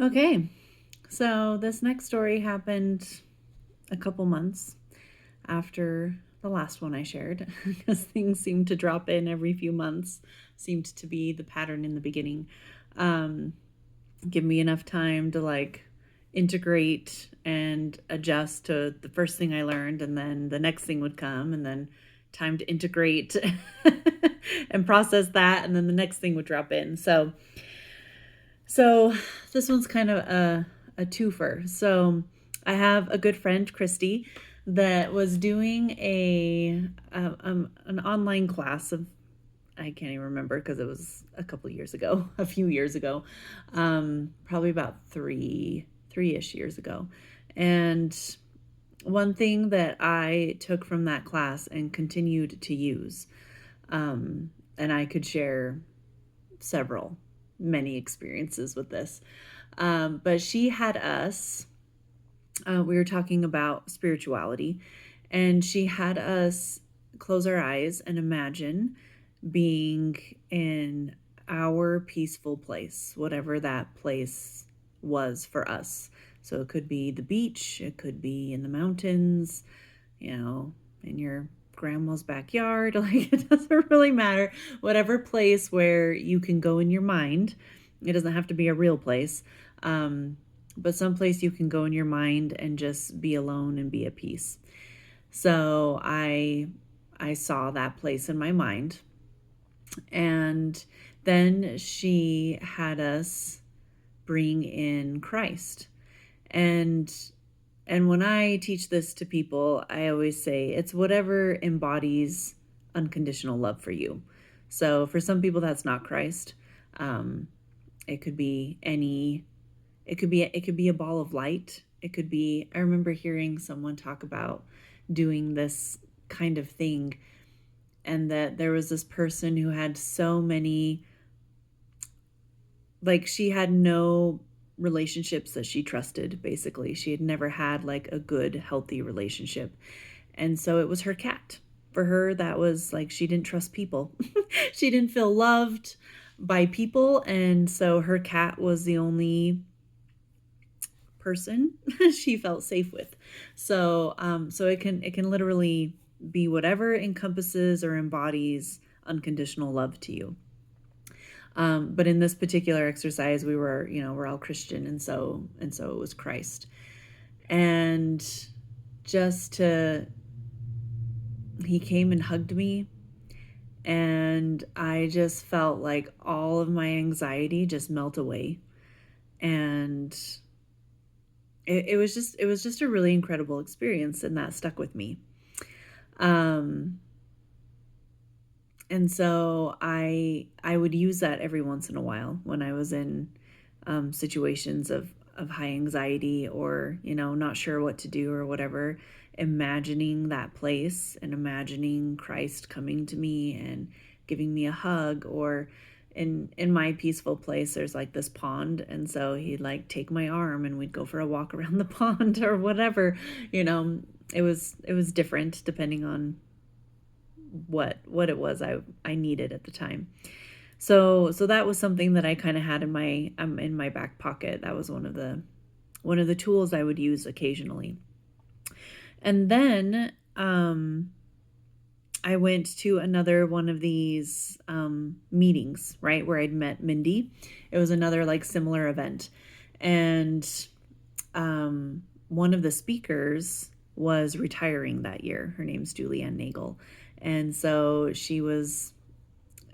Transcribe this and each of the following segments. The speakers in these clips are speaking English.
Okay, so this next story happened a couple months after the last one I shared because things seem to drop in every few months, seemed to be the pattern in the beginning. Um, Give me enough time to integrate and adjust to the first thing I learned, and then the next thing would come, and then time to integrate and process that, and then the next thing would drop in. So this one's kind of a twofer. So I have a good friend, Christy, that was doing an online class of, I can't even remember because it was a couple years ago, a few years ago, probably about three-ish years ago. And one thing that I took from that class and continued to use, and I could share many experiences with this. But she had us, we were talking about spirituality, and she had us close our eyes and imagine being in our peaceful place, whatever that place was for us. So it could be the beach, it could be in the mountains, in your grandma's backyard. Like, it doesn't really matter. Whatever place where you can go in your mind. It doesn't have to be a real place. But someplace you can go in your mind and just be alone and be at peace. So I saw that place in my mind. And then she had us bring in Christ. And when I teach this to people, I always say it's whatever embodies unconditional love for you. So for some people, that's not Christ. It could be a ball of light. It could be, I remember hearing someone talk about doing this kind of thing, and that there was this person who had so many, like, she had no relationships that she trusted. Basically, she had never had like a good healthy relationship, and so it was her cat. For her, that was like, she didn't trust people. She didn't feel loved by people, and so her cat was the only person she felt safe with. So it can literally be whatever encompasses or embodies unconditional love to you. But in this particular exercise, we're all Christian, and so it was Christ. And just to, he came and hugged me, and I just felt like all of my anxiety just melt away. And it was just a really incredible experience, and that stuck with me. Um, and so I would use that every once in a while when I was in situations of high anxiety, or not sure what to do or whatever, imagining that place and imagining Christ coming to me and giving me a hug. Or in my peaceful place, there's like this pond, and so he'd like take my arm and we'd go for a walk around the pond or whatever. It was different depending on what it was I needed at the time. So that was something that I kind of had in my back pocket. That was one of the tools I would use occasionally. And then I went to another one of these meetings, right, where I'd met Mindy. It was another like similar event, and one of the speakers was retiring that year. Her name's Julianne Nagel, and so she was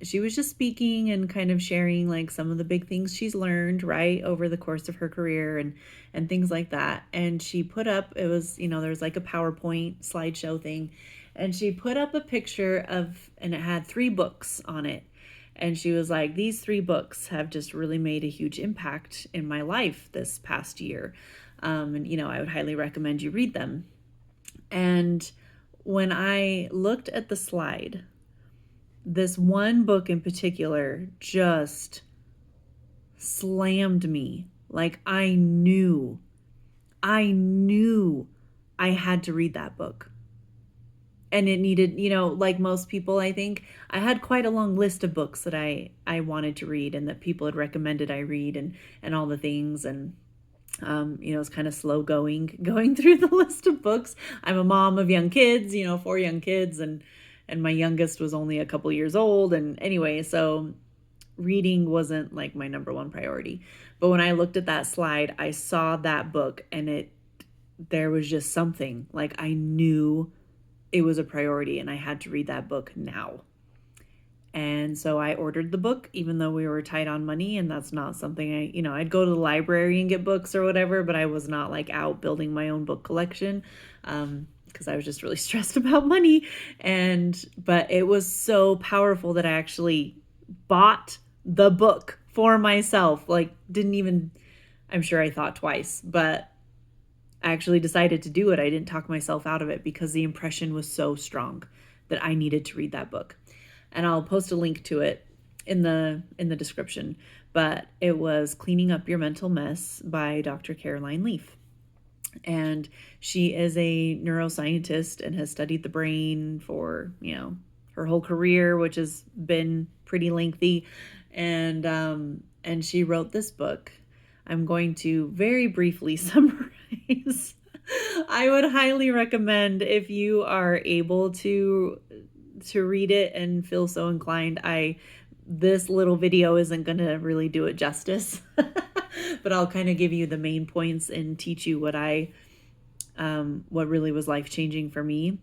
just speaking and kind of sharing like some of the big things she's learned, right, over the course of her career, and things like that. And she put up, it was, there was like a PowerPoint slideshow thing, and she put up a picture of, and it had 3 books on it. And she was like, these 3 books have just really made a huge impact in my life this past year. And I would highly recommend you read them. And when I looked at the slide, this one book in particular just slammed me. Like, I knew I had to read that book. and it needed, like most people, I think I had quite a long list of books that I wanted to read and that people had recommended I read, and all the things. And it's kind of slow going through the list of books. I'm a mom of young kids, 4 young kids, and my youngest was only a couple years old. And anyway, so reading wasn't like my number one priority. But when I looked at that slide, I saw that book, and there was just something like I knew it was a priority and I had to read that book now. And so I ordered the book, even though we were tight on money. And that's not something I'd go to the library and get books or whatever, but I was not like out building my own book collection, because I was just really stressed about money. But it was so powerful that I actually bought the book for myself. Like, I'm sure I thought twice, but I actually decided to do it. I didn't talk myself out of it because the impression was so strong that I needed to read that book. And I'll post a link to it in the description. But it was Cleaning Up Your Mental Mess by Dr. Caroline Leaf. And she is a neuroscientist and has studied the brain for, her whole career, which has been pretty lengthy. And she wrote this book. I'm going to very briefly summarize. I would highly recommend, if you are able to read it and feel so inclined. This little video isn't going to really do it justice, but I'll kind of give you the main points and teach you what really was life-changing for me.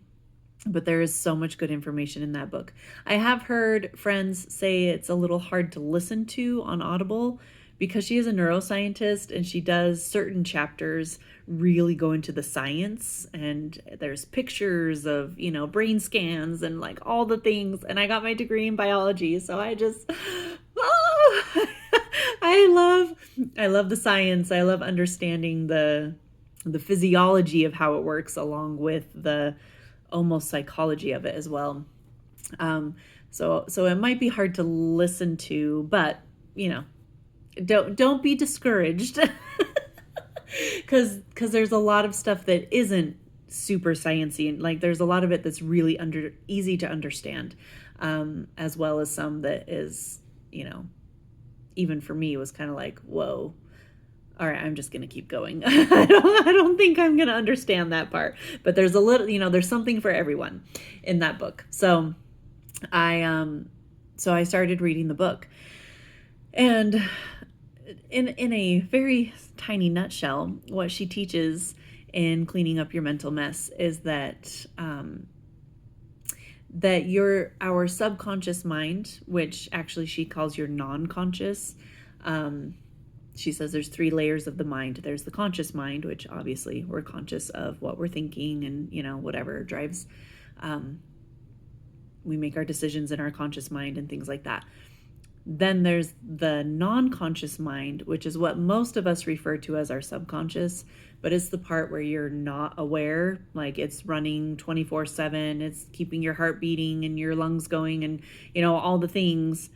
But there is so much good information in that book. I have heard friends say it's a little hard to listen to on Audible because she is a neuroscientist and she does certain chapters really go into the science, and there's pictures of, brain scans and like all the things. And I got my degree in biology, so I just, I love the science. I love understanding the physiology of how it works, along with the almost psychology of it as well. So it might be hard to listen to, but don't be discouraged. Because there's a lot of stuff that isn't super sciencey, and like there's a lot of it that's really easy to understand, as well as some that is, even for me was kind of like, whoa, all right, I'm just gonna keep going. I don't think I'm gonna understand that part, but there's a little, there's something for everyone in that book. So I started reading the book, and in a very tiny nutshell, what she teaches in Cleaning Up Your Mental Mess is that our subconscious mind, which actually she calls your non-conscious. She says there's 3 layers of the mind. There's the conscious mind, which obviously we're conscious of what we're thinking and, whatever drives, we make our decisions in our conscious mind and things like that. Then there's the non-conscious mind, which is what most of us refer to as our subconscious, but it's the part where you're not aware, like it's running 24/7, it's keeping your heart beating and your lungs going and, all the things,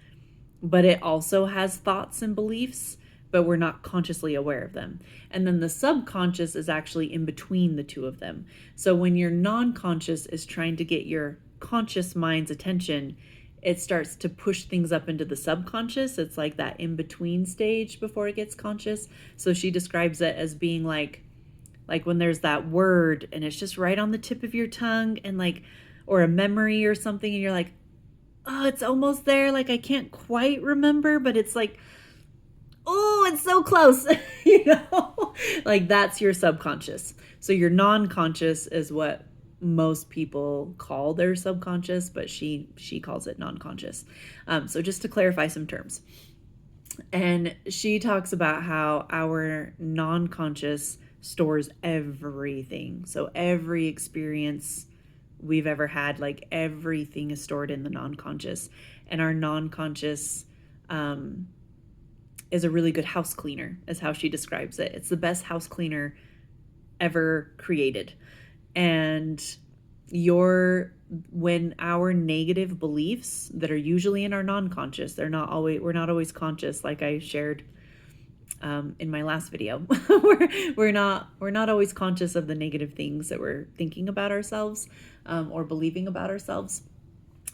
but it also has thoughts and beliefs, but we're not consciously aware of them. And then the subconscious is actually in between the two of them. So when your non-conscious is trying to get your conscious mind's attention, it starts to push things up into the subconscious. It's like that in-between stage before it gets conscious. So she describes it as being like when there's that word and it's just right on the tip of your tongue, and or a memory or something, and you're like, oh, it's almost there. Like I can't quite remember, but it's like, oh, it's so close, like that's your subconscious. So your non-conscious is what most people call their subconscious, but she calls it non-conscious. So just to clarify some terms. And she talks about how our non-conscious stores everything. So every experience we've ever had, like everything is stored in the non-conscious. And our non-conscious is a really good house cleaner, is how she describes it. It's the best house cleaner ever created. And when our negative beliefs that are usually in our non-conscious, we're not always conscious, like I shared in my last video. we're not always conscious of the negative things that we're thinking about ourselves, or believing about ourselves.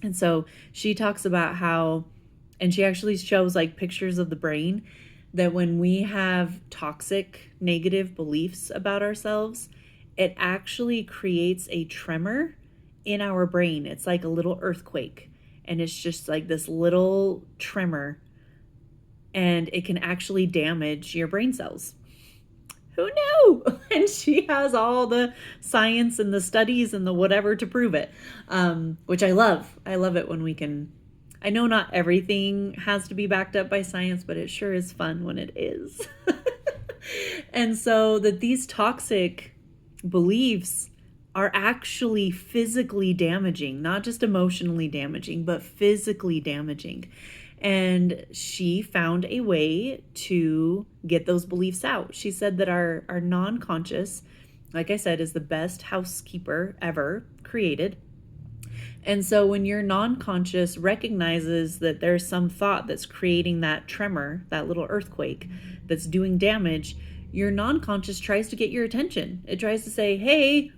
And so she talks about how, and she actually shows like pictures of the brain, that when we have toxic negative beliefs about ourselves, it actually creates a tremor in our brain. It's like a little earthquake, and it's just like this little tremor, and it can actually damage your brain cells. Who knew? And she has all the science and the studies and the whatever to prove it, which I love. I love it when we can. I know not everything has to be backed up by science, but it sure is fun when it is. And so that these toxic beliefs are actually physically damaging, not just emotionally damaging, but physically damaging. And she found a way to get those beliefs out. She said that our non-conscious, like I said, is the best housekeeper ever created. And so when your non-conscious recognizes that there's some thought that's creating that tremor, that little earthquake that's doing damage, your non-conscious tries to get your attention. It tries to say, hey,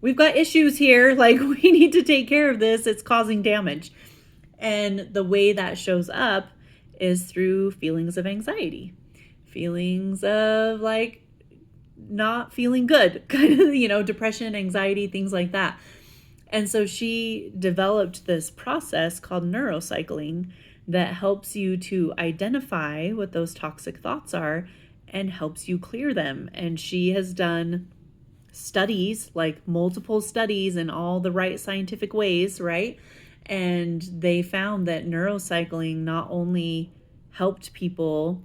we've got issues here. Like, we need to take care of this. It's causing damage. And the way that shows up is through feelings of anxiety, feelings of like not feeling good, kind of, depression, anxiety, things like that. And so she developed this process called neurocycling that helps you to identify what those toxic thoughts are and helps you clear them. And she has done studies, like multiple studies in all the right scientific ways, right? And they found that neurocycling not only helped people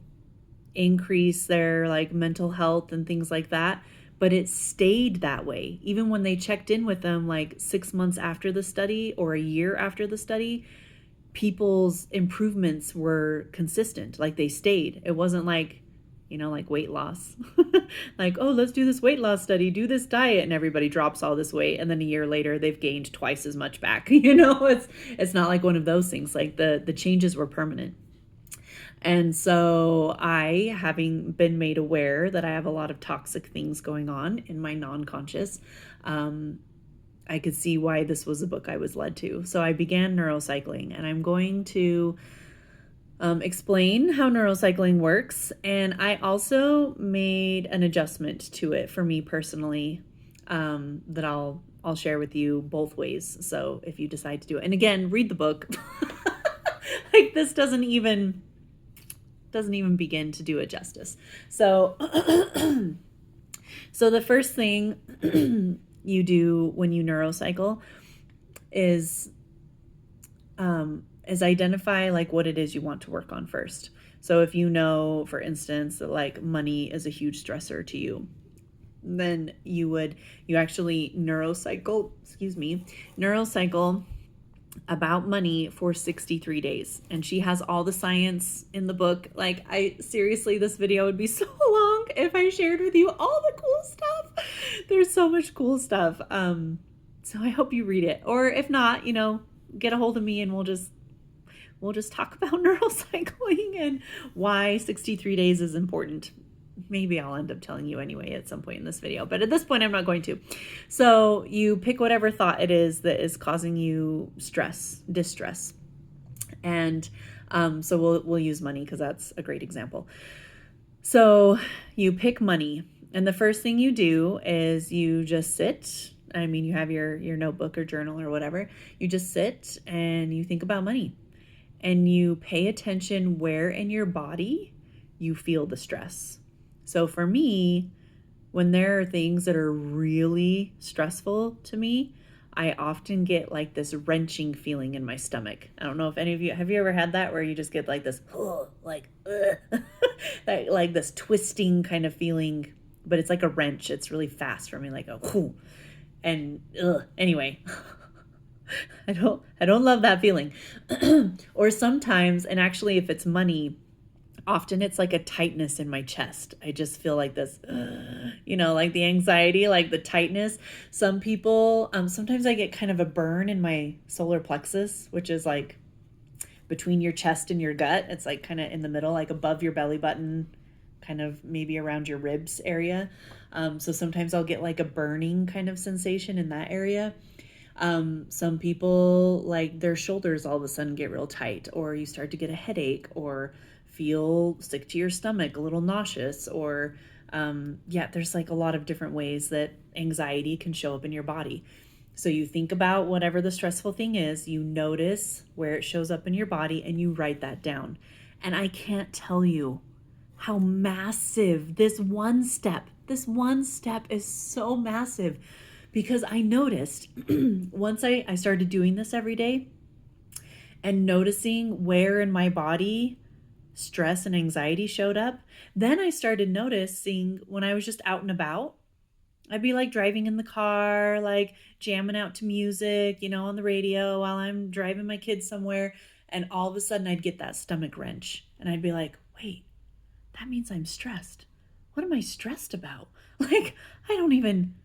increase their like mental health and things like that, but it stayed that way. Even when they checked in with them like 6 months after the study or a year after the study, people's improvements were consistent. Like they stayed. It wasn't like, like weight loss. Like, oh, let's do this weight loss study, do this diet, and everybody drops all this weight. And then a year later, they've gained twice as much back. It's not like one of those things. Like the changes were permanent. And so I, having been made aware that I have a lot of toxic things going on in my non-conscious, I could see why this was a book I was led to. So I began neurocycling, and I'm going to explain how neurocycling works. And I also made an adjustment to it for me personally, that I'll share with you both ways. So if you decide to do it, and again, read the book. Like this doesn't even begin to do it justice. So, so the first thing you do when you neurocycle is identify like what it is you want to work on first. So if you know, for instance, that like money is a huge stressor to you, then you actually neurocycle about money for 63 days. And she has all the science in the book. Like seriously, this video would be so long if I shared with you all the cool stuff. There's so much cool stuff. So I hope you read it, or if not, get a hold of me and we'll just talk about neurocycling and why 63 days is important. Maybe I'll end up telling you anyway at some point in this video, but at this point I'm not going to. So you pick whatever thought it is that is causing you distress. And so we'll use money because that's a great example. So you pick money, and the first thing you do is you just sit. I mean, you have your notebook or journal or whatever. You just sit and you think about money, and you pay attention where in your body you feel the stress. So for me, when there are things that are really stressful to me, I often get like this wrenching feeling in my stomach. I don't know if any of you, have you ever had that where you just get like this, like this twisting kind of feeling, but it's like a wrench. It's really fast for me, like a whoo. And anyway, I don't love that feeling. Or sometimes, and actually if it's money, often it's like a tightness in my chest. I just feel like this, like the anxiety, like the tightness. Some people, sometimes I get kind of a burn in my solar plexus, which is like between your chest and your gut. It's like kind of in the middle, like above your belly button, kind of maybe around your ribs area. So sometimes I'll get like a burning kind of sensation in that area. Some people, like, their shoulders all of a sudden get real tight, or you start to get a headache, or feel sick to your stomach, a little nauseous, or yeah, there's like a lot of different ways that anxiety can show up in your body. So you think about whatever the stressful thing is, you notice where it shows up in your body, and you write that down. And I can't tell you how massive this one step is so massive, because I noticed once I started doing this every day and noticing where in my body stress and anxiety showed up, then I started noticing when I was just out and about. I'd be like driving in the car, like jamming out to music, on the radio while I'm driving my kids somewhere. And all of a sudden I'd get that stomach wrench and I'd be like, wait, that means I'm stressed. What am I stressed about? Like, I don't even,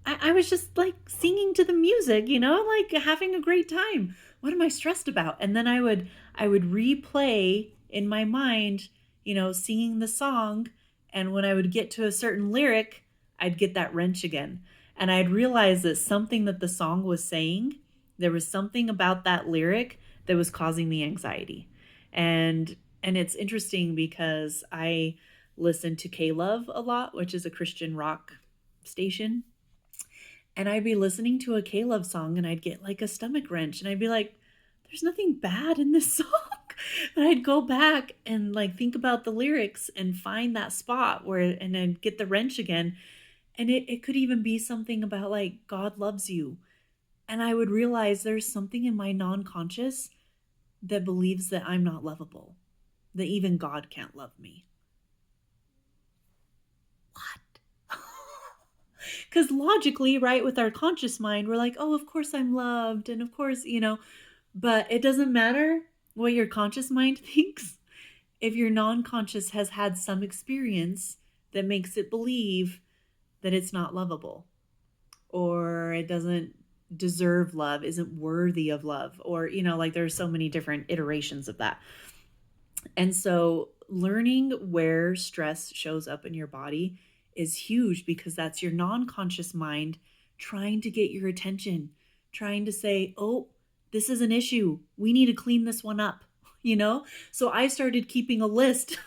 I was just like singing to the music, like having a great time. What am I stressed about? And then I would replay in my mind, singing the song. And when I would get to a certain lyric, I'd get that wrench again. And I'd realize that something that the song was saying, there was something about that lyric that was causing the anxiety. And it's interesting because I listen to K-Love a lot, which is a Christian rock station, and I'd be listening to a K-Love song and I'd get like a stomach wrench and I'd be like, there's nothing bad in this song. And I'd go back and like think about the lyrics and find that spot and I'd get the wrench again. And it could even be something about like, God loves you. And I would realize there's something in my non-conscious that believes that I'm not lovable, that even God can't love me. What? Because logically, right, with our conscious mind, we're like, oh, of course I'm loved. And of course, but it doesn't matter what your conscious mind thinks. If your non-conscious has had some experience that makes it believe that it's not lovable, or it doesn't deserve love, isn't worthy of love, or, like there's so many different iterations of that. And so learning where stress shows up in your body is huge, because that's your non-conscious mind trying to get your attention, trying to say, oh, this is an issue. We need to clean this one up, So I started keeping a list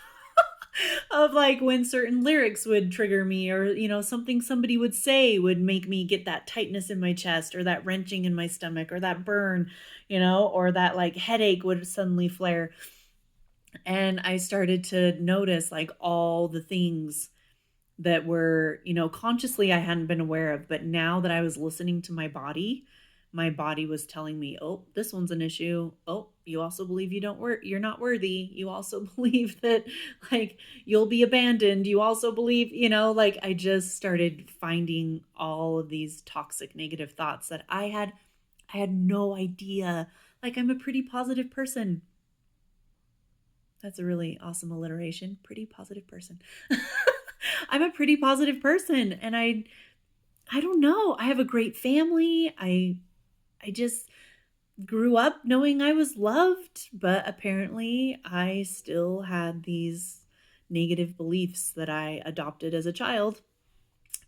of like when certain lyrics would trigger me, or, something somebody would say would make me get that tightness in my chest, or that wrenching in my stomach, or that burn, or that like headache would suddenly flare. And I started to notice like all the things that were, consciously I hadn't been aware of. But now that I was listening to my body was telling me, oh, this one's an issue. Oh, you also believe you're not worthy. You also believe that like you'll be abandoned. You also believe, like I just started finding all of these toxic negative thoughts that I had no idea. Like, I'm a pretty positive person. That's a really awesome alliteration. Pretty positive person. I'm a pretty positive person, and I don't know. I have a great family. I just grew up knowing I was loved, but apparently I still had these negative beliefs that I adopted as a child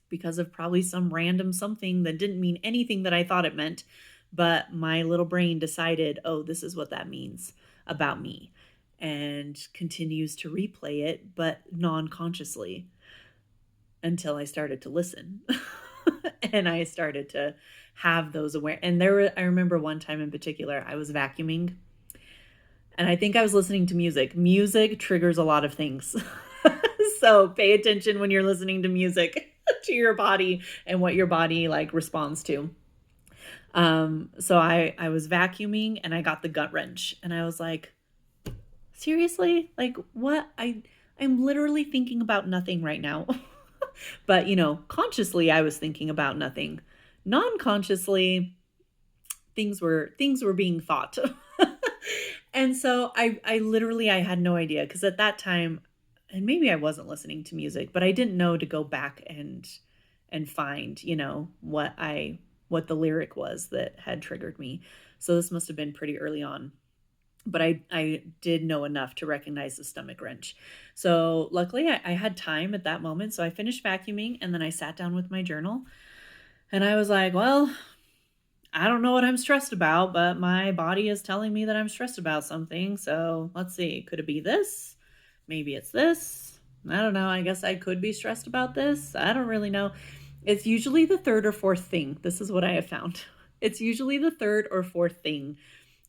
because of probably some random something that didn't mean anything that I thought it meant, but my little brain decided, oh, this is what that means about me, and continues to replay it, but non-consciously, until I started to listen. And I started to have those and I remember one time in particular, I was vacuuming, and I think I was listening to music. Music triggers a lot of things. So pay attention when you're listening to music to your body and what your body like responds to. So I was vacuuming and I got the gut wrench, and I was like, seriously? Like, what? I'm literally thinking about nothing right now. But, consciously I was thinking about nothing. Non-consciously, things were being thought. And so I literally, I had no idea, because at that time, and maybe I wasn't listening to music, but I didn't know to go back and find, what the lyric was that had triggered me. So this must have been pretty early on. but I did know enough to recognize the stomach wrench. So luckily I had time at that moment. So I finished vacuuming and then I sat down with my journal and I was like, well, I don't know what I'm stressed about, but my body is telling me that I'm stressed about something. So let's see. Could it be this? Maybe it's this. I don't know. I guess I could be stressed about this. I don't really know. It's usually the third or fourth thing. This is what I have found. It's usually the third or fourth thing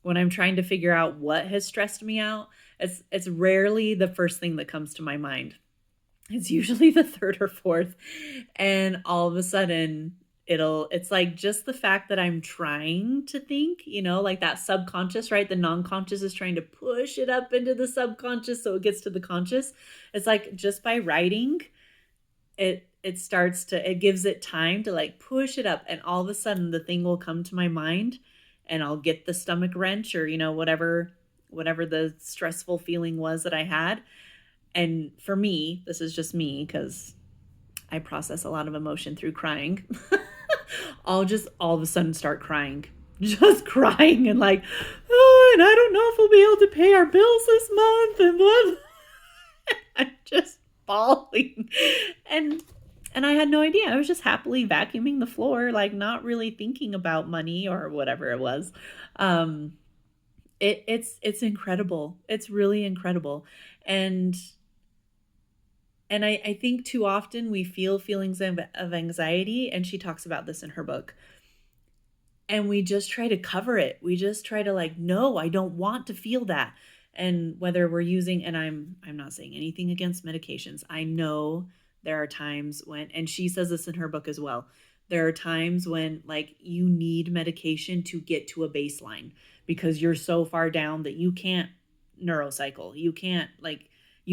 when I'm trying to figure out what has stressed me out. It's rarely the first thing that comes to my mind. It's usually the third or fourth. And all of a sudden, it's like just the fact that I'm trying to think, like that subconscious, right? The non-conscious is trying to push it up into the subconscious so it gets to the conscious. It's like just by writing, it gives it time to like push it up, and all of a sudden the thing will come to my mind and I'll get the stomach wrench or whatever the stressful feeling was that I had. And for me, this is just me because I process a lot of emotion through crying. I'll just all of a sudden start crying, just crying and like, oh, and I don't know if we'll be able to pay our bills this month, and blah. I'm just bawling, and I had no idea. I was just happily vacuuming the floor, like not really thinking about money or whatever it was. Um, it's incredible. It's really incredible, and I think too often we feel feelings of anxiety, and she talks about this in her book. And we just try to cover it. We just try to like, no, I don't want to feel that. And whether we're using, and I'm not saying anything against medications. I know there are times when, and she says this in her book as well, there are times when like you need medication to get to a baseline because you're so far down that you can't neurocycle. You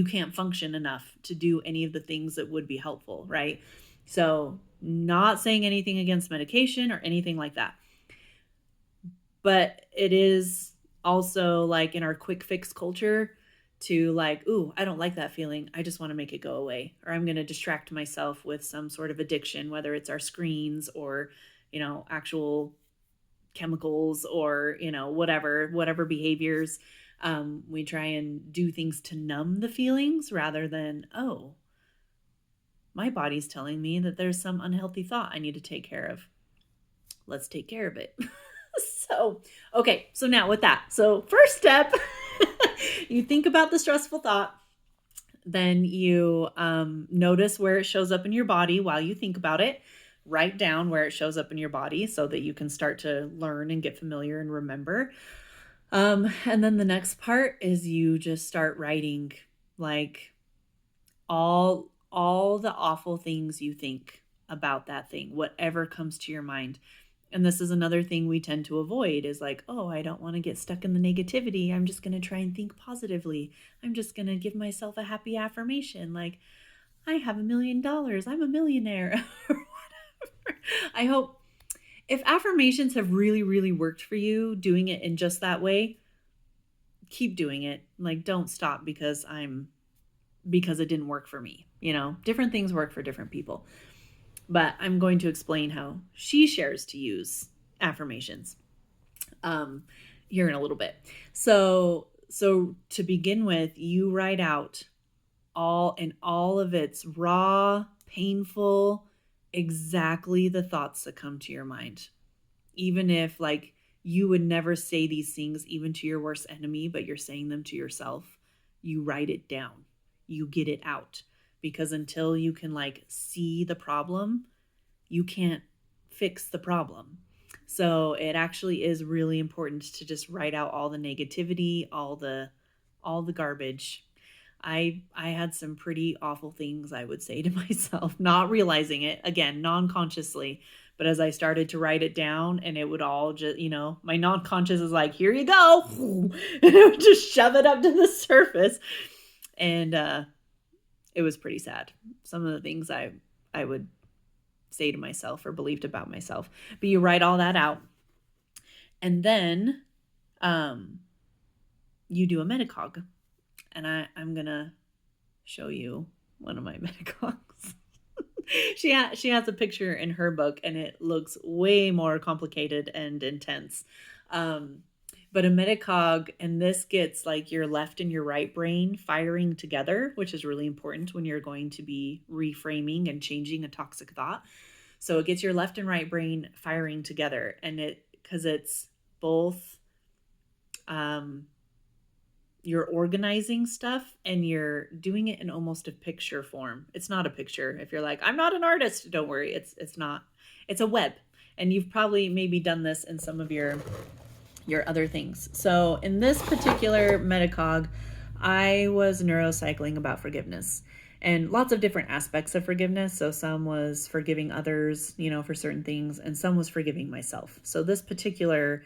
can't function enough to do any of the things that would be helpful, right? So, not saying anything against medication or anything like that. But it is also like in our quick fix culture to like, ooh, I don't like that feeling. I just want to make it go away. Or I'm going to distract myself with some sort of addiction, whether it's our screens or, actual chemicals or, whatever behaviors. We try and do things to numb the feelings rather than, oh, my body's telling me that there's some unhealthy thought I need to take care of. Let's take care of it. So, okay, so now with that, so first step, you think about the stressful thought, then you notice where it shows up in your body while you think about it. Write down where it shows up in your body so that you can start to learn and get familiar and remember. And then the next part is you just start writing like all the awful things you think about that thing, whatever comes to your mind. And this is another thing we tend to avoid is like, oh, I don't want to get stuck in the negativity. I'm just going to try and think positively. I'm just going to give myself a happy affirmation. Like, I have $1 million. I'm a millionaire. Or whatever. I hope if affirmations have really, really worked for you, doing it in just that way, keep doing it. Like, don't stop because it didn't work for me. Different things work for different people. But I'm going to explain how she shares to use affirmations here in a little bit. So to begin with, you write out all of its raw, painful, exactly the thoughts that come to your mind. Even if like you would never say these things even to your worst enemy, but you're saying them to yourself, you write it down. You get it out. Because until you can like see the problem, you can't fix the problem. So it actually is really important to just write out all the negativity, all the garbage. I had some pretty awful things I would say to myself, not realizing it, again, non-consciously. But as I started to write it down, and it would all just, my non-conscious is like, here you go. And it would just shove it up to the surface. And it was pretty sad. Some of the things I would say to myself or believed about myself. But you write all that out. And then you do a metacog. And I'm going to show you one of my metacogs. She has a picture in her book, and it looks way more complicated and intense. But a metacog, and this gets like your left and your right brain firing together, which is really important when you're going to be reframing and changing a toxic thought. So it gets your left and right brain firing together, and because it's both, you're organizing stuff and you're doing it in almost a picture form. It's not a picture. If you're like, I'm not an artist, don't worry. It's not. It's a web. And you've probably maybe done this in some of your other things. So in this particular metacog, I was neurocycling about forgiveness and lots of different aspects of forgiveness. So some was forgiving others, for certain things, and some was forgiving myself. So this particular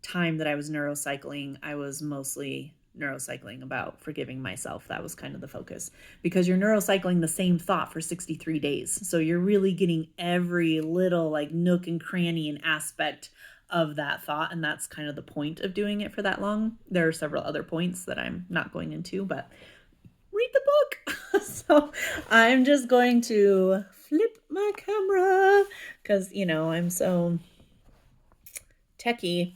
time that I was neurocycling, I was mostly neurocycling about forgiving myself. That was kind of the focus, because you're neurocycling the same thought for 63 days. So you're really getting every little like nook and cranny and aspect of that thought. And that's kind of the point of doing it for that long. There are several other points that I'm not going into, but read the book. So I'm just going to flip my camera because, I'm so techie.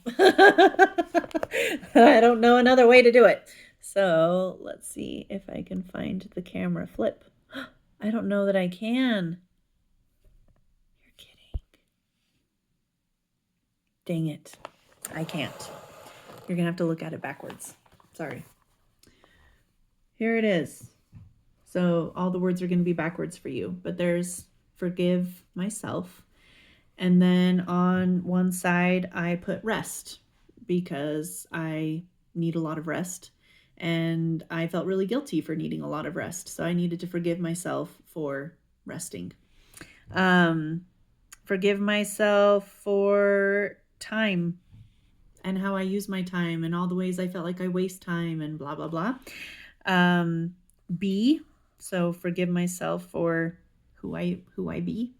I don't know another way to do it. So let's see if I can find the camera flip. I don't know that I can. You're kidding. Dang it. I can't. You're going to have to look at it backwards. Sorry. Here it is. So all the words are going to be backwards for you, but there's forgive myself. And then on one side, I put rest because I need a lot of rest. And I felt really guilty for needing a lot of rest. So I needed to forgive myself for resting. Forgive myself for time and how I use my time and all the ways I felt like I waste time and blah, blah, blah. Be, so forgive myself for who I be.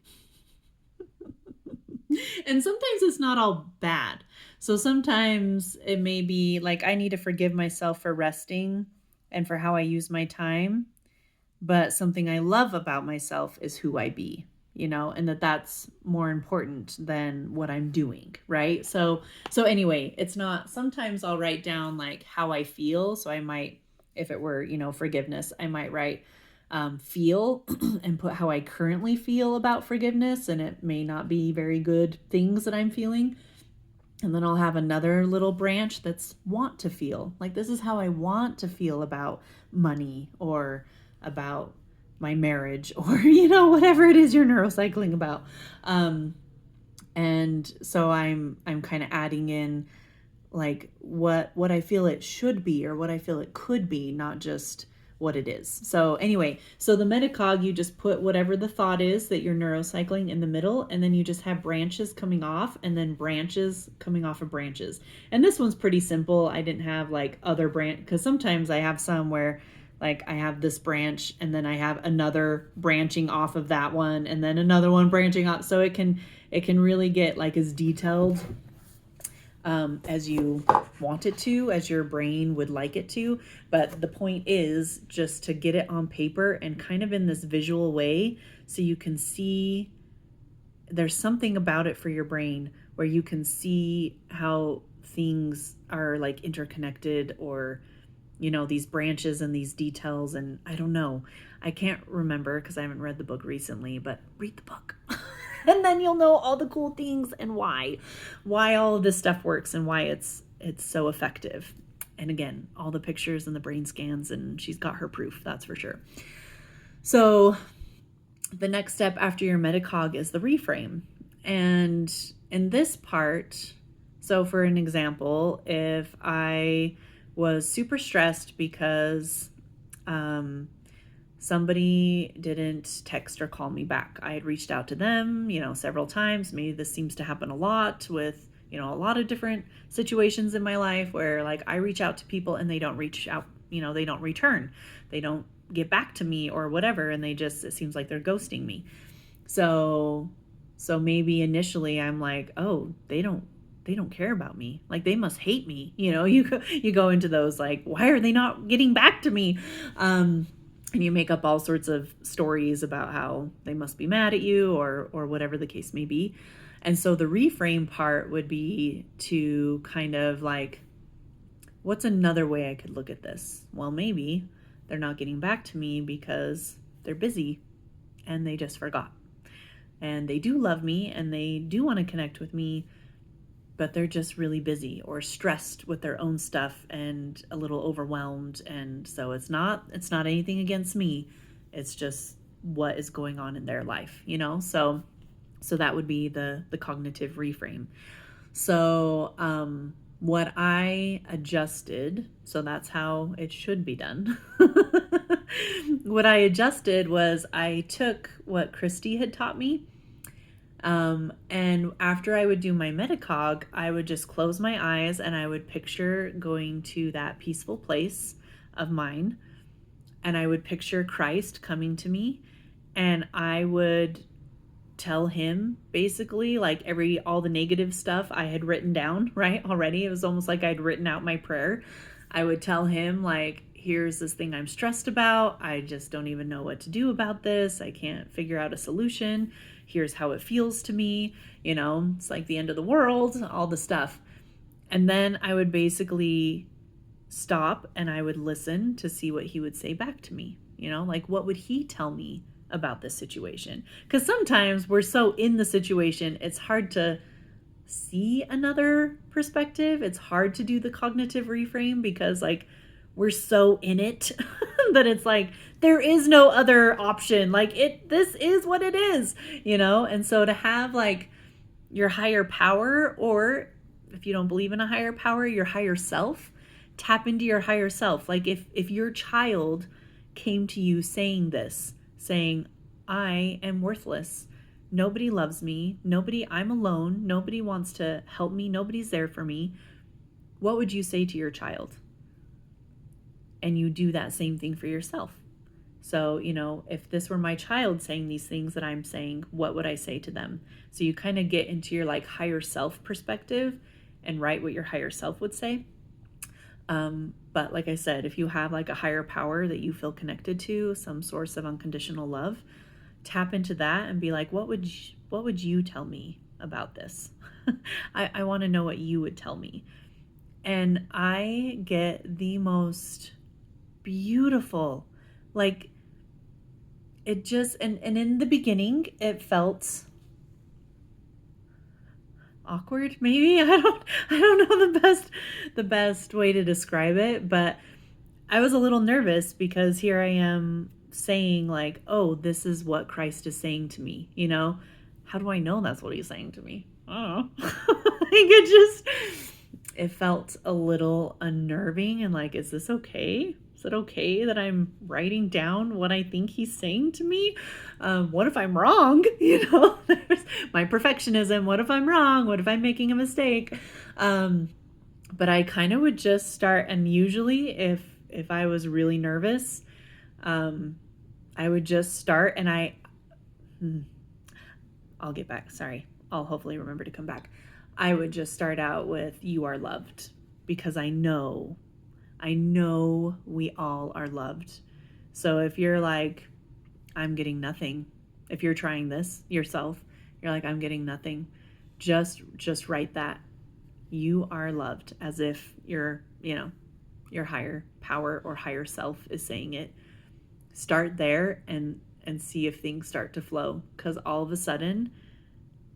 And sometimes it's not all bad. So sometimes it may be like I need to forgive myself for resting and for how I use my time. But something I love about myself is who I be, and that's more important than what I'm doing, right? So anyway, it's not, sometimes I'll write down like how I feel. So I might, if it were, forgiveness, I might write feel and put how I currently feel about forgiveness. And it may not be very good things that I'm feeling. And then I'll have another little branch that's want to feel. Like, this is how I want to feel about money or about my marriage or, whatever it is you're neurocycling about. And so I'm kind of adding in like what I feel it should be or what I feel it could be, not just what it is. So anyway, so the metacog, you just put whatever the thought is that you're neurocycling in the middle, and then you just have branches coming off and then branches coming off of branches. And this one's pretty simple. I didn't have like other branch, because sometimes I have some where like I have this branch and then I have another branching off of that one and then another one branching off. So it can really get like as detailed as you want it to, as your brain would like it to. But the point is just to get it on paper and kind of in this visual way so you can see there's something about it for your brain where you can see how things are like interconnected or, these branches and these details. And I don't know, I can't remember because I haven't read the book recently, but read the book. And then you'll know all the cool things and why all of this stuff works and why it's so effective. And again, all the pictures and the brain scans, and she's got her proof, that's for sure. So the next step after your metacog is the reframe. And in this part, so for an example, if I was super stressed because somebody didn't text or call me back. I had reached out to them, several times. Maybe this seems to happen a lot with, a lot of different situations in my life where like I reach out to people and they don't reach out, they don't return. They don't get back to me or whatever. And it seems like they're ghosting me. So maybe initially I'm like, oh, they don't care about me. Like they must hate me. You go into those like, why are they not getting back to me? And you make up all sorts of stories about how they must be mad at you or whatever the case may be. And so the reframe part would be to kind of like what's another way I could look at this? Well, maybe they're not getting back to me because they're busy and they just forgot. And they do love me and they do want to connect with me, but they're just really busy or stressed with their own stuff and a little overwhelmed. And so it's not anything against me. It's just what is going on in their life, you know? So that would be the cognitive reframe. So what I adjusted, so that's how it should be done. What I adjusted was I took what Christy had taught me. And after I would do my metacog, I would just close my eyes and I would picture going to that peaceful place of mine. And I would picture Christ coming to me, and I would tell him basically like all the negative stuff I had written down, right? Already. It was almost like I'd written out my prayer. I would tell him like, here's this thing I'm stressed about. I just don't even know what to do about this. I can't figure out a solution. Here's how it feels to me. You know, it's like the end of the world, all the stuff. And then I would basically stop and I would listen to see what he would say back to me. You know, like what would he tell me about this situation? Because sometimes we're so in the situation, it's hard to see another perspective. It's hard to do the cognitive reframe because like we're so in it that it's like there is no other option. Like this is what it is, you know? And so to have like your higher power, or if you don't believe in a higher power, your higher self, tap into your higher self. Like if your child came to you saying this, saying, I am worthless. Nobody loves me. I'm alone. Nobody wants to help me. Nobody's there for me. What would you say to your child? And you do that same thing for yourself. So, you know, if this were my child saying these things that I'm saying, what would I say to them? So you kind of get into your like higher self perspective and write what your higher self would say. But like I said, if you have like a higher power that you feel connected to, some source of unconditional love, tap into that and be like, what would you tell me about this? I want to know what you would tell me. And I get the most beautiful, like it just, and in the beginning, it felt awkward, maybe. I don't know the best way to describe it, but I was a little nervous because here I am saying like, oh, this is what Christ is saying to me, you know? How do I know that's what he's saying to me? I don't know. It felt a little unnerving and like, is this okay? Is it okay that I'm writing down what I think he's saying to me? What if I'm wrong? You know, there's my perfectionism. What if I'm wrong? What if I'm making a mistake? But I kind of would just start, and usually if I was really nervous, I would just start and I'll get back. Sorry. I'll hopefully remember to come back. I would just start out with, you are loved, because I know we all are loved. So if you're like, I'm getting nothing, if you're trying this yourself, you're like, I'm getting nothing, just write that. You are loved, as if your higher power or higher self is saying it. Start there and see if things start to flow, because all of a sudden,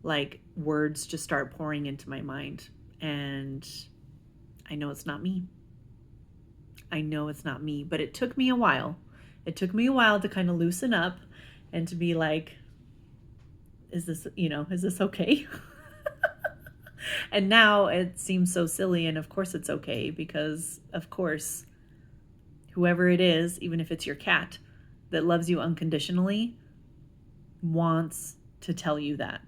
like, words just start pouring into my mind, and I know it's not me. But it took me a while. It took me a while to kind of loosen up and to be like, is this okay? And now it seems so silly, and of course it's okay, because of course, whoever it is, even if it's your cat that loves you unconditionally, wants to tell you that,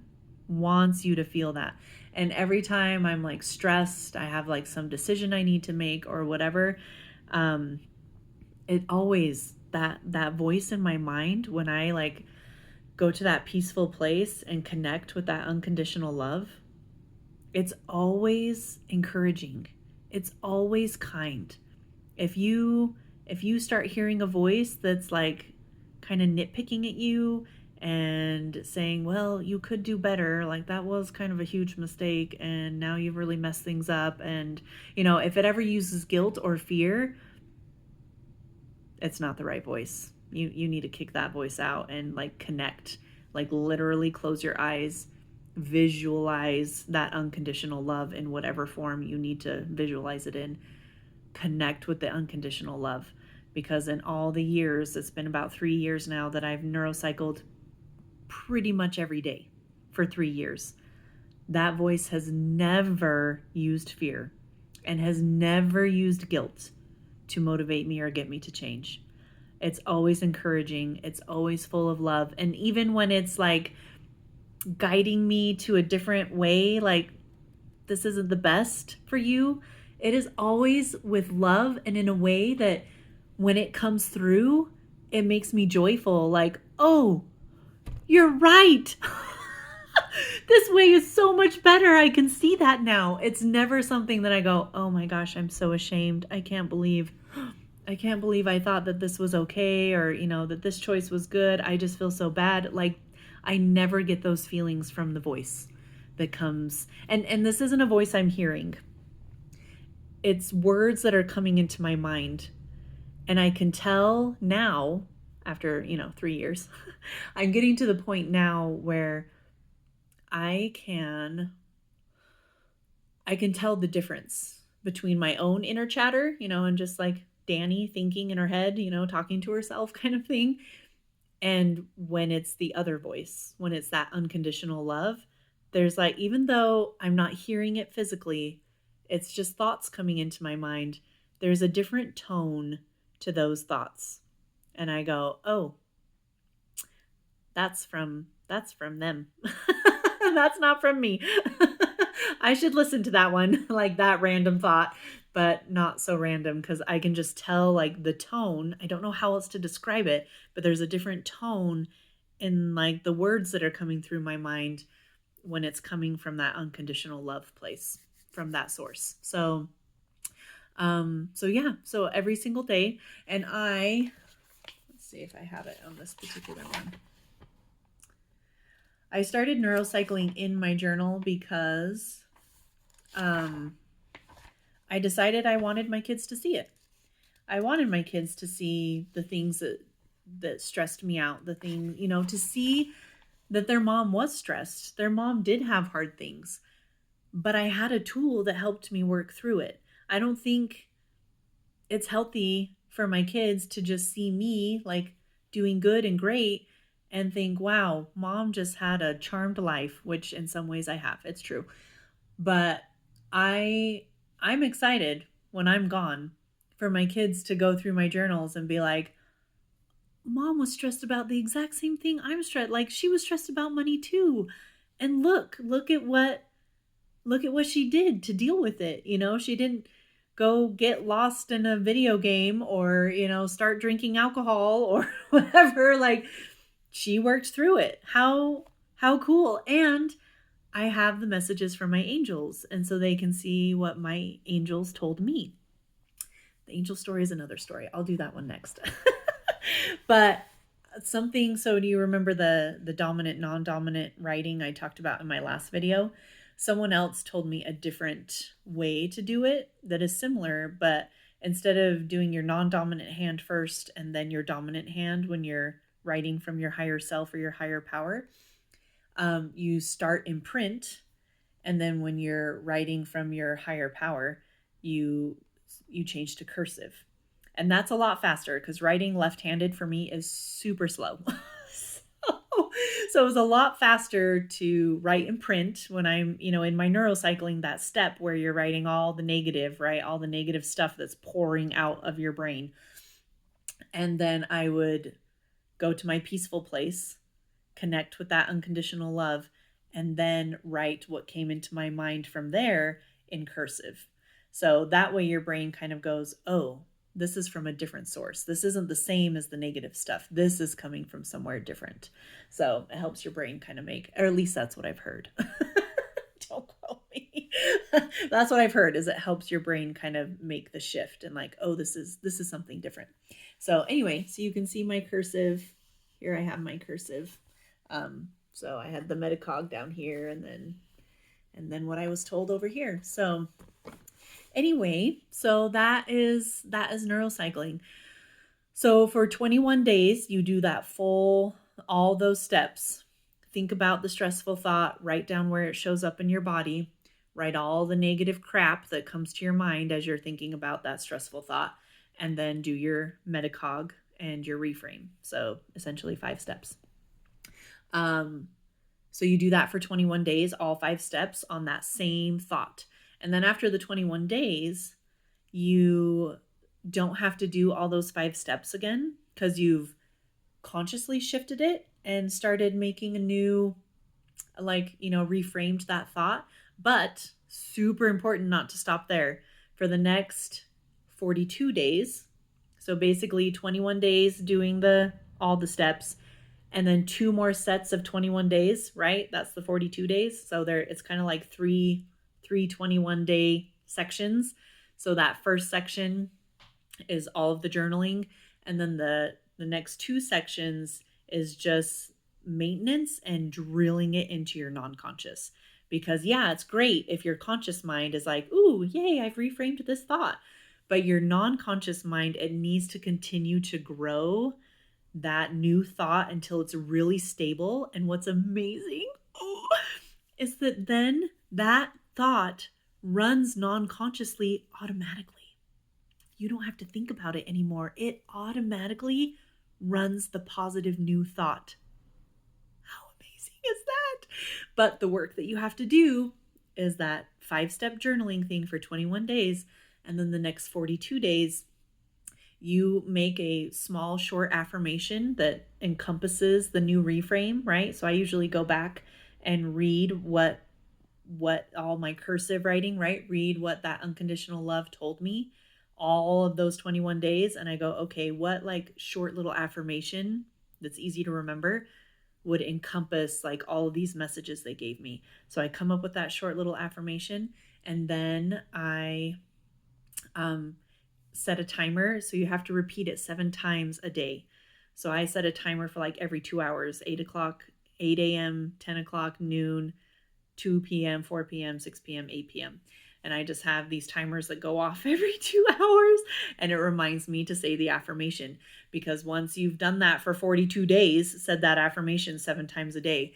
wants you to feel that. And every time I'm like stressed, I have like some decision I need to make or whatever, it always, that voice in my mind, when I like go to that peaceful place and connect with that unconditional love, it's always encouraging. It's always kind. If you start hearing a voice that's like kind of nitpicking at you and saying, well, you could do better. Like that was kind of a huge mistake and now you've really messed things up. And, if it ever uses guilt or fear, it's not the right voice. You need to kick that voice out and like connect, like literally close your eyes, visualize that unconditional love in whatever form you need to visualize it in. Connect with the unconditional love, because in all the years, it's been about 3 years now that I've neurocycled pretty much every day for 3 years. That voice has never used fear and has never used guilt to motivate me or get me to change. It's always encouraging. It's always full of love. And even when it's like guiding me to a different way, like this isn't the best for you, it is always with love and in a way that when it comes through, it makes me joyful. Like, oh, you're right. This way is so much better. I can see that now. It's never something that I go, oh my gosh, I'm so ashamed. I can't believe I thought that this was okay, or, that this choice was good. I just feel so bad. Like, I never get those feelings from the voice that comes. And this isn't a voice I'm hearing. It's words that are coming into my mind. And I can tell now, after, 3 years, I'm getting to the point now where I can tell the difference between my own inner chatter, and just like Danny thinking in her head, talking to herself kind of thing. And when it's the other voice, when it's that unconditional love, there's like, even though I'm not hearing it physically, it's just thoughts coming into my mind. There's a different tone to those thoughts. And I go, oh, that's from them. That's not from me. I should listen to that one, like that random thought, but not so random, because I can just tell like the tone. I don't know how else to describe it, but there's a different tone in like the words that are coming through my mind when it's coming from that unconditional love place, from that source. So every single day. And let's see if I have it on this particular one. I started neurocycling in my journal because I decided I wanted my kids to see it. I wanted my kids to see the things that stressed me out, the thing, to see that their mom was stressed. Their mom did have hard things, but I had a tool that helped me work through it. I don't think it's healthy for my kids to just see me like doing good and great and think, wow, mom just had a charmed life, which in some ways I have. It's true. But I'm excited when I'm gone for my kids to go through my journals and be like, mom was stressed about the exact same thing I'm stressed. Like she was stressed about money too. And look at what she did to deal with it. She didn't go get lost in a video game or, start drinking alcohol or whatever. Like she worked through it. How cool. And I have the messages from my angels, and so they can see what my angels told me. The angel story is another story. I'll do that one next. But so do you remember the dominant, non-dominant writing I talked about in my last video? Someone else told me a different way to do it that is similar, but instead of doing your non-dominant hand first and then your dominant hand when you're writing from your higher self or your higher power, you start in print, and then when you're writing from your higher power, you change to cursive. And that's a lot faster because writing left-handed for me is super slow. So it was a lot faster to write in print when I'm, in my neurocycling, that step where you're writing all the negative, right? All the negative stuff that's pouring out of your brain. And then I would go to my peaceful place, connect with that unconditional love, and then write what came into my mind from there in cursive. So that way your brain kind of goes, oh, this is from a different source. This isn't the same as the negative stuff. This is coming from somewhere different. So it helps your brain kind of make, or at least that's what I've heard. Don't quote me. That's what I've heard, is it helps your brain kind of make the shift and like, oh, this is something different. So anyway, so you can see my cursive. Here I have my cursive. So I had the metacog down here, and then what I was told over here. So anyway, so that is neurocycling. So for 21 days, you do that full, all those steps. Think about the stressful thought, write down where it shows up in your body, write all the negative crap that comes to your mind as you're thinking about that stressful thought, and then do your metacog and your reframe. So essentially 5 steps. So you do that for 21 days, all 5 steps on that same thought. And then after the 21 days, you don't have to do all those 5 steps again because you've consciously shifted it and started making a new, reframed that thought. But super important not to stop there. For the next 42 days, so basically 21 days doing all the steps, and then 2 more sets of 21 days, right? That's the 42 days. So it's kind of like three 21-day sections. So that first section is all of the journaling, and then the next 2 sections is just maintenance and drilling it into your non-conscious. Because it's great if your conscious mind is like, ooh, yay, I've reframed this thought. But your non-conscious mind, it needs to continue to grow that new thought until it's really stable. And what's amazing is that then that thought runs non-consciously automatically. You don't have to think about it anymore. It automatically runs the positive new thought. How amazing is that? But the work that you have to do is that 5-step journaling thing for 21 days. And then the next 42 days, you make a small short affirmation that encompasses the new reframe, right? So I usually go back and read what all my cursive writing, right? Read what that unconditional love told me all of those 21 days. And I go, okay, what short little affirmation that's easy to remember would encompass all of these messages they gave me. So I come up with that short little affirmation, and then I set a timer. So you have to repeat it 7 times a day. So I set a timer for every 2 hours, 8 o'clock, 8 a.m., 10 o'clock, noon, 2 p.m., 4 p.m., 6 p.m., 8 p.m. And I just have these timers that go off every 2 hours. And it reminds me to say the affirmation. Because once you've done that for 42 days, said that affirmation 7 times a day,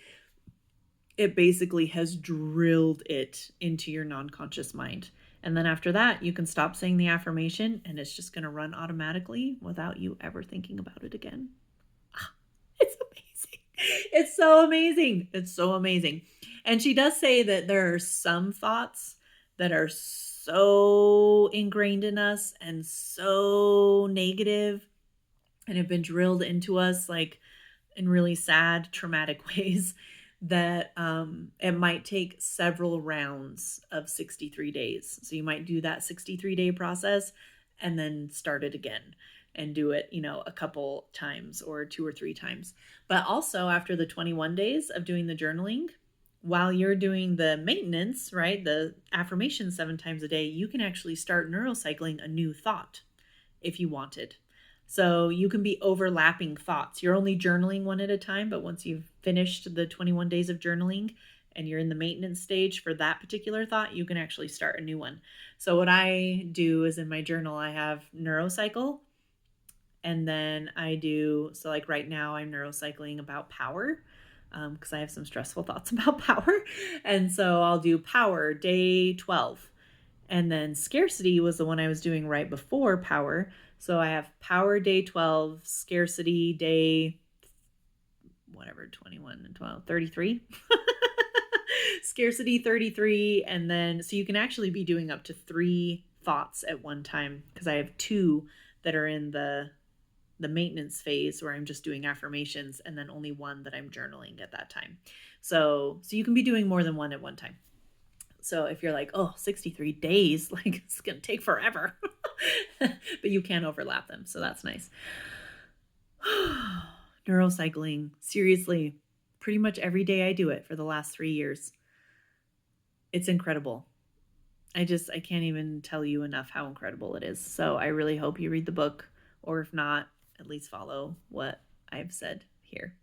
it basically has drilled it into your non-conscious mind. And then after that, you can stop saying the affirmation, and it's just going to run automatically without you ever thinking about it again. It's amazing. It's so amazing. It's so amazing. And she does say that there are some thoughts that are so ingrained in us and so negative and have been drilled into us in really sad, traumatic ways that it might take several rounds of 63 days. So you might do that 63-day process and then start it again and do it, a couple times or 2 or 3 times. But also after the 21 days of doing the journaling, while you're doing the maintenance, right, the affirmation 7 times a day, you can actually start neurocycling a new thought if you wanted. So you can be overlapping thoughts. You're only journaling one at a time, but once you've finished the 21 days of journaling and you're in the maintenance stage for that particular thought, you can actually start a new one. So what I do is in my journal, I have neurocycle. And then I do, so right now I'm neurocycling about power, because I have some stressful thoughts about power. And so I'll do power day 12. And then scarcity was the one I was doing right before power. So I have power day 12, scarcity day, 21 and 12, 33. Scarcity 33. And then, so you can actually be doing up to 3 thoughts at one time, because I have 2 that are in the maintenance phase where I'm just doing affirmations, and then only 1 that I'm journaling at that time. So you can be doing more than 1 at one time. So if you're like, 63 days, it's going to take forever, but you can overlap them. So that's nice. Neurocycling, seriously, pretty much every day I do it for the last 3 years. It's incredible. I can't even tell you enough how incredible it is. So I really hope you read the book, or if not, at least follow what I've said here.